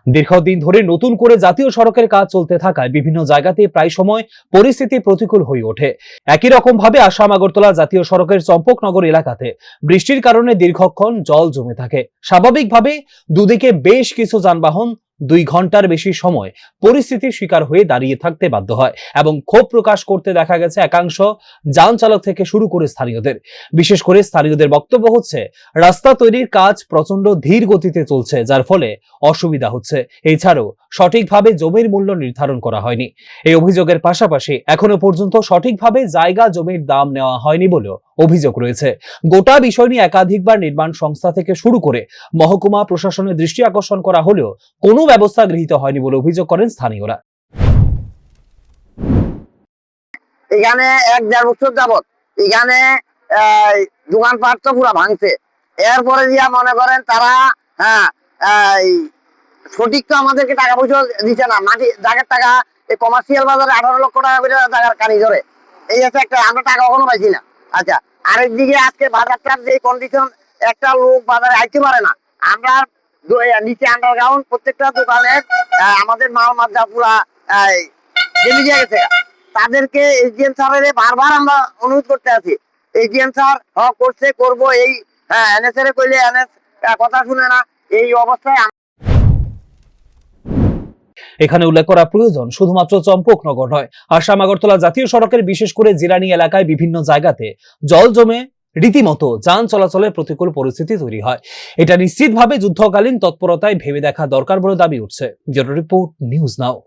দীর্ঘদিন ধরে নতুন করে জাতীয় সড়কের কাজ চলতে থাকায় বিভিন্ন জায়গাতে প্রায় সময় পরিস্থিতি প্রতিকূল হয়ে ওঠে। একই রকম ভাবে আসাম আগরতলা জাতীয় সড়কের চম্পকনগর এলাকাতে বৃষ্টির কারণে দীর্ঘক্ষণ জল জমে থাকে। স্বাভাবিকভাবে দুদিকে বেশ কিছু যানবাহন 2 ঘন্টার বেশি সময় পরিস্থিতির শিকার হয়ে দাঁড়িয়ে থাকতে বাধ্য হয় এবং ক্ষোভ প্রকাশ করতে দেখা গেছে একাংশ যান চালক থেকে শুরু করে স্থানীয়দের। বিশেষ করে স্থানীয়দের বক্তব্য হচ্ছে, রাস্তা তৈরির কাজ প্রচন্ড ধীর গতিতে চলছে, যার ফলে অসুবিধা হচ্ছে। এছাড়াও সঠিকভাবে জমির মূল্য নির্ধারণ করা হয়নি। এই অভিযোগের পাশাপাশি এখনো পর্যন্ত সঠিকভাবে জায়গা জমির দাম নেওয়া হয়নি বলেও অভিযোগ রয়েছে। গোটা বিষয় নিয়ে একাধিকবার নির্মাণ সংস্থা থেকে শুরু করে মহকুমা প্রশাসনের দৃষ্টি আকর্ষণ করা হলেও কোনো ব্যবস্থা গৃহীত হয়নি বলে অভিযোগ করেন স্থানীয়রা। এখানে 1-1.5 বছর যাবত এখানে দোকানপাট তো পুরা ভাঙছে। এরপরে দিয়া মনে করেন তারা সঠিক তো আমাদেরকে টাকা পয়সা দিচ্ছে না। মাটি জায়গার টাকা এই কমার্শিয়াল বাজারে 18 লক্ষ টাকা করে জায়গার কানি ধরে, এই হচ্ছে একটা, আমরা টাকা কখনো পাইছি না। আচ্ছা, আরেকদিকে আজকে বাজারটার যে কন্ডিশন, একটা লোক বাজারে আইতে পারে না। আমরা নিচে আন্ডারগ্রাউন্ড প্রত্যেকটা দোকানের আমাদের মাল মাদ্রা পুরা জেনে দিয়ে গেছে। তাদেরকে এসডিএম স্যারের বারবার আমরা অনুরোধ করতে আছি, এসডিএম স্যার করছে করবো, এই এনএস এর কইলে এনএস কথা শুনে না। এই অবস্থায় এখানে উল্লেখ করা প্রয়োজন, শুধুমাত্র চম্পকনগর নয়, আসাম আগরতলা জাতীয় সড়কের বিশেষ করে জিরানি এলাকায় বিভিন্ন জায়গাতে জল জমে রীতিমতো যান চলাচলের প্রতিকূল পরিস্থিতি তৈরি হয়। এটা নিশ্চিতভাবে যুদ্ধকালীন তৎপরতায় ভেবে দেখা দরকার বলে দাবি উঠছে। Bureau report, news now.